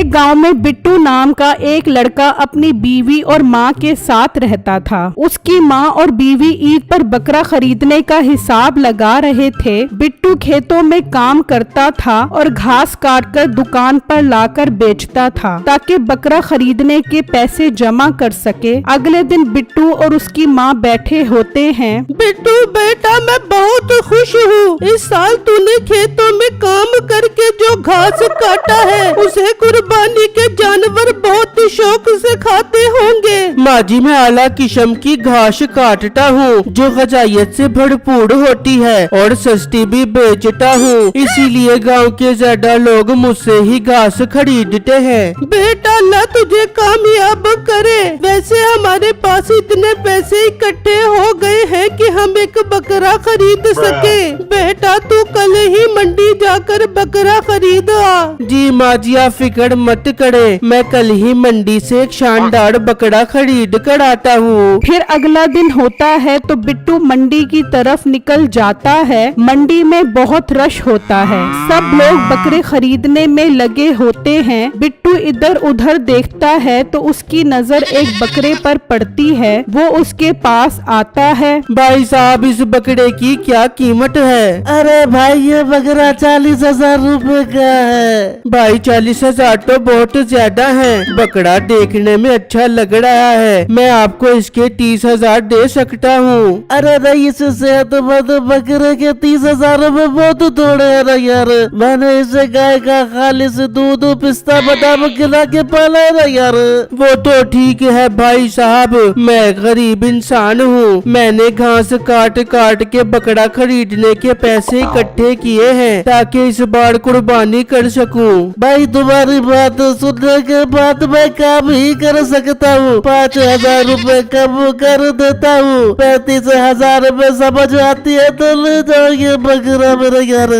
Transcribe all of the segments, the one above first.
एक गांव में बिट्टू नाम का एक लड़का अपनी बीवी और माँ के साथ रहता था। उसकी माँ और बीवी ईद पर बकरा खरीदने का हिसाब लगा रहे थे। बिट्टू खेतों में काम करता था और घास काटकर दुकान पर लाकर बेचता था ताकि बकरा खरीदने के पैसे जमा कर सके। अगले दिन बिट्टू और उसकी माँ बैठे होते हैं। बिट्टू बेटा, मैं बहुत खुश हूँ। इस साल तूने खेतों में काम करके जो घास काटा है उसे कुर्बानी के जानवर बहुत शौक से खाते होंगे। माँ जी, मैं आला किस्म की घास काटता हूँ जो ग़िज़ाइयत से भरपूर होती है और सस्ती भी बेचता हूँ, इसीलिए गांव के ज्यादा लोग मुझसे ही घास खरीदते हैं। बेटा, अल्लाह तुझे कामयाब करे। वैसे हमारे पास इतने पैसे इकट्ठे हो गए हैं कि हम एक बकरा खरीद सके। बेटा, तू कल ही मंडी जाकर बकरा खरीद आ। जी माँ जी, आप फिक्र मत करे, मैं कल ही मंडी से एक शानदार बकरा खरीद कर आता हूँ। फिर अगला दिन होता है तो बिट्टू मंडी की तरफ निकल जाता है। मंडी में बहुत रश होता है, सब लोग बकरे खरीदने में लगे होते हैं। बिट्टू इधर उधर देखता है तो उसकी नजर एक बकरे पर पड़ती है। वो उसके पास आता है। भाई साहब, इस बकरे की क्या कीमत है? अरे भाई, ये बकरा 40,000 रूपए का है। भाई 40,000 तो बहुत ज्यादा है। बकरा देखने में अच्छा लग रहा है, मैं आपको इसके 30,000 दे सकता हूँ। अरे नहीं, इस सेहतमंद बकरे के 30,000 रूपए बहुत थोड़े है ना यार। मैंने इसे गाय का खालिस दूध पिस्ता बादाम खिला के पाला है ना यार। वो तो ठीक है भाई साहब, मैं गरीब इंसान हूँ। मैंने घास काट काट के बकरा खरीदने के पैसे इकट्ठे किए हैं ताकि इस बार कुर्बानी कर सकूं। भाई, तुम्हारी बात सुनने के बाद मैं काम ही कर सकता हूँ। 5,000 रूपए कम कर देता हूँ। 35,000 में समझ आती है तो ले जाओ ये बकरा मेरा यार।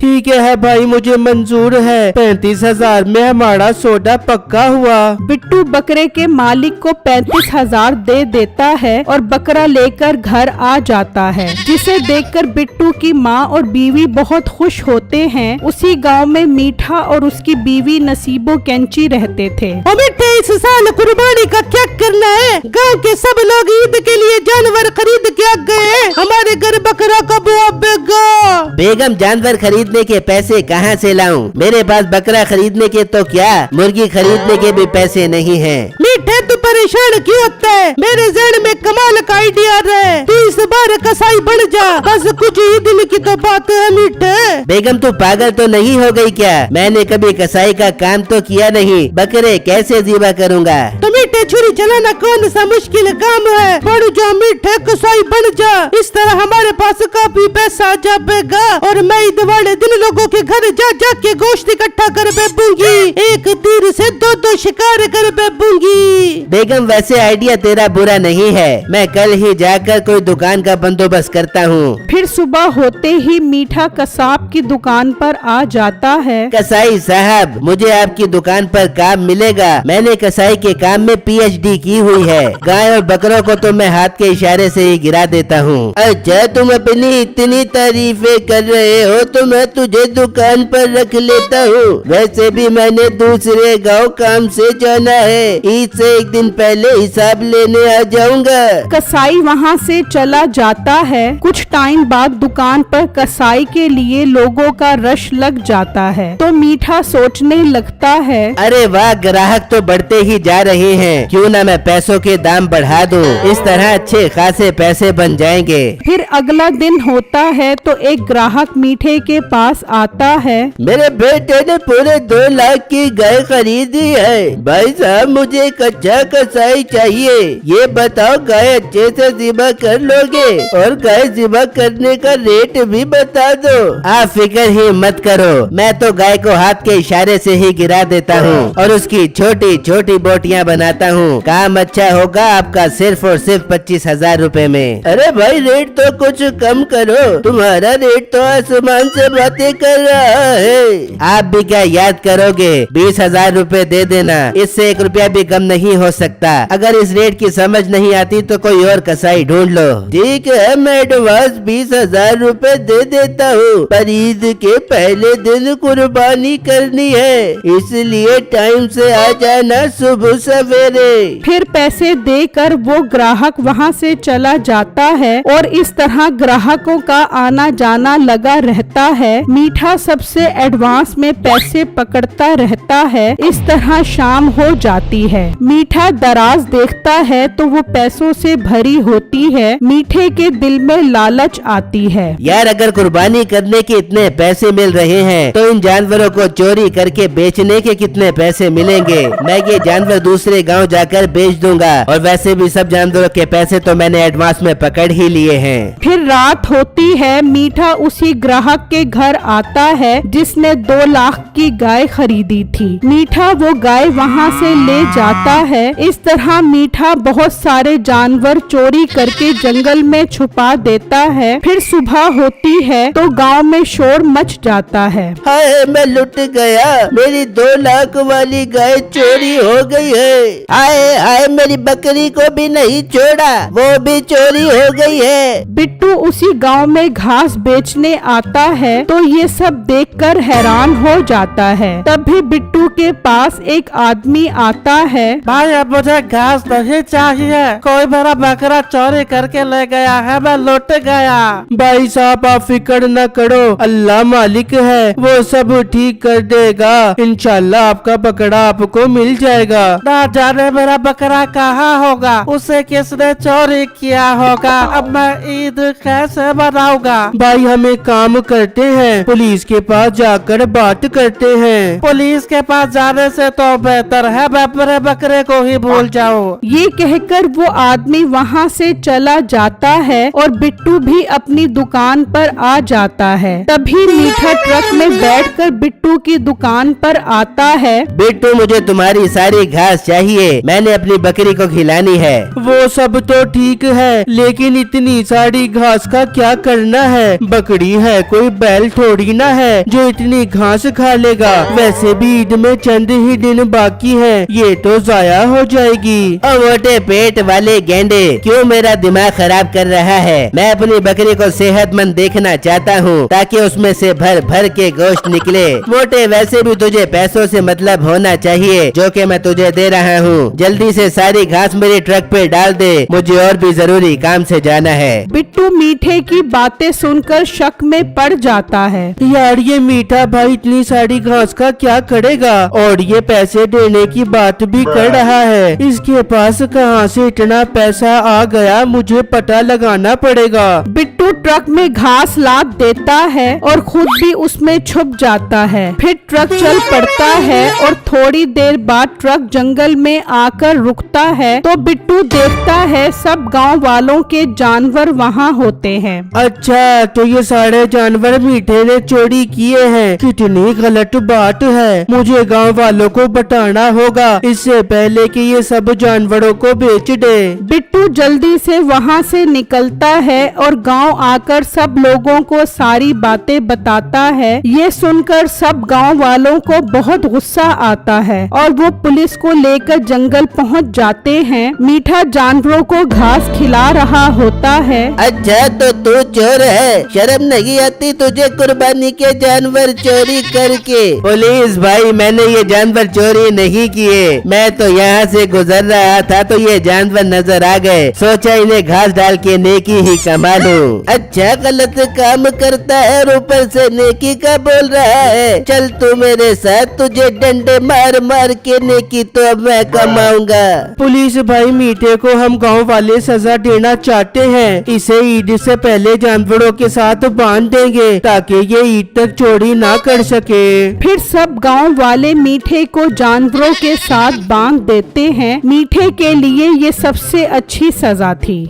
ठीक है भाई, मुझे मंजूर है। 35,000 में हमारा सौदा पक्का हुआ। बिट्टू बकरे के मालिक को 35,000 दे देता है और बकरा लेकर घर आ जाता है, जिसे देखकर बिट्टू की माँ और बीवी बहुत खुश होते हैं। उसी गांव में मीठा और उसकी बीवी नसीबो कैंची रहते थे। मीठे, इस साल कुर्बानी का क्या करना है? गांव के सब लोग ईद के लिए जानवर खरीद के आ गए हैं। हमारे घर बकरा कब आएगा? बेगम, जानवर खरीदने के पैसे कहाँ से लाऊं? मेरे पास बकरा खरीदने के तो क्या, मुर्गी खरीदने के भी पैसे नहीं हैं। मीठे, तू परेशान क्यों होता है? मेरे जहन में कमाल का आइडिया है। तू इस बार कसाई बन जा, बस कुछ ही दिन की तो बात है मीठे। बेगम, तू पागल तो नहीं हो गई क्या? मैंने कभी कसाई का काम तो किया नहीं, बकरे कैसे ज़िबा करूँगा? तो मीठे, छुरी चलाना कौन सा मुश्किल काम है? बढ़ जा मीठे, कसाई बन जा। इस तरह हमारे पास काफी पैसा आ जाएगा और मैं ईद वाले दिन लोगों के घर जा जा के गोश्त इकट्ठा कर बेचूंगी। एक तीर से दो शिकार कर बेचूंगी। बेगम, वैसे आइडिया तेरा बुरा नहीं है, मैं कल ही जाकर कोई दुकान का बंदोबस्त करता हूँ। फिर सुबह होते ही मीठा कसाब की दुकान पर आ जाता है। कसाई साहब, मुझे आपकी दुकान पर काम मिलेगा। मैंने कसाई के काम में PhD की हुई है। गाय और बकरों को तो मैं हाथ के इशारे से ही गिरा देता हूँ। अच्छा, तुम अपनी इतनी तारीफें कर रहे हो तो मैं तुझे दुकान पर रख लेता हूँ। वैसे भी मैंने दूसरे गांव काम से जाना है, ईद से एक दिन पहले हिसाब लेने आ जाऊंगा। कसाई वहाँ से चला जाता है। कुछ टाइम बाद दुकान पर कसाई के लिए लोगों का रश लग जाता है तो मीठा सोचने लगता है, अरे वाह, ग्राहक तो बढ़ते ही जा रहे हैं, क्यों ना मैं पैसों के दाम बढ़ा दूं। इस तरह अच्छे खासे पैसे बन जाएंगे। फिर अगला दिन होता है तो एक ग्राहक मीठे के पास आता है। मेरे बेटे ने पूरे 2 लाख की गाय खरीदी है। भाई साहब, मुझे एक अच्छा कसाई चाहिए। ये बताओ, गाय अच्छे से ज़िबा कर लोगे? और गाय ज़िबा करने का रेट भी बता दो। आप फिक्र ही मत करो, मैं तो गाय को हाथ के इशारे से ही गिरा देता हूँ और उसकी छोटी छोटी बोटियाँ बनाता हूँ। काम अच्छा होगा आपका सिर्फ और सिर्फ 25,000 रूपए में। अरे भाई, रेट तो कुछ कम करो, तुम्हारा रेट तो आसमान से बातें कर रहा है। आप भी क्या याद करोगे? 20,000 रूपए दे देना, इससे 1 रुपया भी कम नहीं नहीं हो सकता। अगर इस रेट की समझ नहीं आती तो कोई और कसाई ढूंढ लो। ठीक है, मैं एडवांस 20,000 रुपए दे देता हूँ, पर ईद के पहले दिन कुर्बानी करनी है, इसलिए टाइम से आ जाना सुबह सवेरे। फिर पैसे देकर वो ग्राहक वहाँ से चला जाता है और इस तरह ग्राहकों का आना जाना लगा रहता है। मीठा सबसे एडवांस में पैसे पकड़ता रहता है। इस तरह शाम हो जाती है। मीठा दराज देखता है तो वो पैसों से भरी होती है। मीठे के दिल में लालच आती है। यार, अगर कुर्बानी करने के इतने पैसे मिल रहे हैं तो इन जानवरों को चोरी करके बेचने के कितने पैसे मिलेंगे। मैं ये जानवर दूसरे गांव जाकर बेच दूंगा, और वैसे भी सब जानवरों के पैसे तो मैंने एडवांस में पकड़ ही लिए हैं। फिर रात होती है। मीठा उसी ग्राहक के घर आता है जिसने 2 लाख की गाय खरीदी थी। मीठा वो गाय वहाँ से ले जाता है। इस तरह मीठा बहुत सारे जानवर चोरी करके जंगल में छुपा देता है। फिर सुबह होती है तो गांव में शोर मच जाता है। हाय, मैं लुट गया, मेरी 2 लाख वाली गाय चोरी हो गई है। हाय हाय, मेरी बकरी को भी नहीं छोड़ा, वो भी चोरी हो गई है। बिट्टू उसी गांव में घास बेचने आता है तो ये सब देखकर हैरान हो जाता है। तभी बिट्टू के पास एक आदमी आता है। भाई, अब मुझे घास नहीं चाहिए, कोई मेरा बकरा चोरी करके ले गया है, मैं लुट गया। भाई साहब, आप फिक्र न करो, अल्लाह मालिक है, वो सब ठीक कर देगा। इंशाल्लाह आपका बकरा आपको मिल जाएगा। ना जाने मेरा बकरा कहाँ होगा, उसे किसने चोरी किया होगा। अब मैं ईद कैसे मनाऊंगा। भाई, हम एक काम करते हैं, पुलिस के पास जाकर बात करते हैं। पुलिस के पास जाने से तो बेहतर है मैं अपने बकरे को ही भूल जाऊं। ये कहकर वो आदमी वहाँ से चला जाता है और बिट्टू भी अपनी दुकान पर आ जाता है। तभी मीठा ट्रक में बैठकर बिट्टू की दुकान पर आता है। बिट्टू, मुझे तुम्हारी सारी घास चाहिए, मैंने अपनी बकरी को खिलानी है। वो सब तो ठीक है, लेकिन इतनी सारी घास का क्या करना है? बकरी है, कोई बैल थोड़ी ना है जो इतनी घास खा लेगा। वैसे भी ईद में चंद ही दिन बाकी है, ये तो जाया हो जाएगी। और मोटे पेट वाले गेंडे, क्यों मेरा दिमाग खराब कर रहा है? मैं अपनी बकरी को सेहतमंद देखना चाहता हूँ, ताकि उसमें से भर भर के गोश्त निकले। मोटे, वैसे भी तुझे पैसों से मतलब होना चाहिए, जो कि मैं तुझे दे रहा हूँ। जल्दी से सारी घास मेरे ट्रक पे डाल दे, मुझे और भी जरूरी काम से जाना है। बिट्टू मीठे की बातें सुनकर शक में पड़ जाता है। यार, ये मीठा भाई इतनी सारी घास का क्या करेगा? और ये पैसे देने की बात भी कर रहा है। इसके पास कहाँ से इतना पैसा आ गया, मुझे पता लगाना पड़ेगा। बिट्टू ट्रक में घास लाद देता है और खुद भी उसमें छुप जाता है। फिर ट्रक चल पड़ता है और थोड़ी देर बाद ट्रक जंगल में आकर रुकता है तो बिट्टू देखता है सब गांव वालों के जानवर वहाँ होते हैं। अच्छा, तो ये सारे जानवर मीठे ने चोरी किए हैं। कितनी गलत बात है, मुझे गांव वालों को बताना होगा इससे पहले कि ये सब जानवरों को बेच दे। बिट्टू जल्दी से वहाँ से निकलता है और गांव आकर सब लोगों को सारी बातें बताता है। ये सुनकर सब गांव वालों को बहुत गुस्सा आता है और वो पुलिस को लेकर जंगल पहुँच जाते हैं। मीठा जानवरों को घास खिला रहा होता है। अच्छा, तो तू चोर है, शर्म नहीं आती तुझे कुर्बानी के जानवर चोरी करके? पुलिस भाई, मैंने ये जानवर चोरी नहीं किए, मैं तो यहाँ से गुजर रहा था तो ये जानवर नजर आ गए, सोचा इन्हें घास डाल के नेकी ही कमा लूं। अच्छा, गलत काम करता है और ऊपर से नेकी का बोल रहा है। चल तू मेरे साथ, तुझे डंडे मार मार के नेकी तो अब मैं कमाऊंगा। पुलिस भाई, मीठे को हम गांव वाले सजा देना चाहते हैं। इसे ईद से पहले जानवरों के साथ बांध देंगे ताकि ये ईद तक चोरी ना कर सके। फिर सब गांव वाले मीठे को जानवरों के साथ बांध देते हैं। मीठे के लिए ये सबसे अच्छी सजा थी।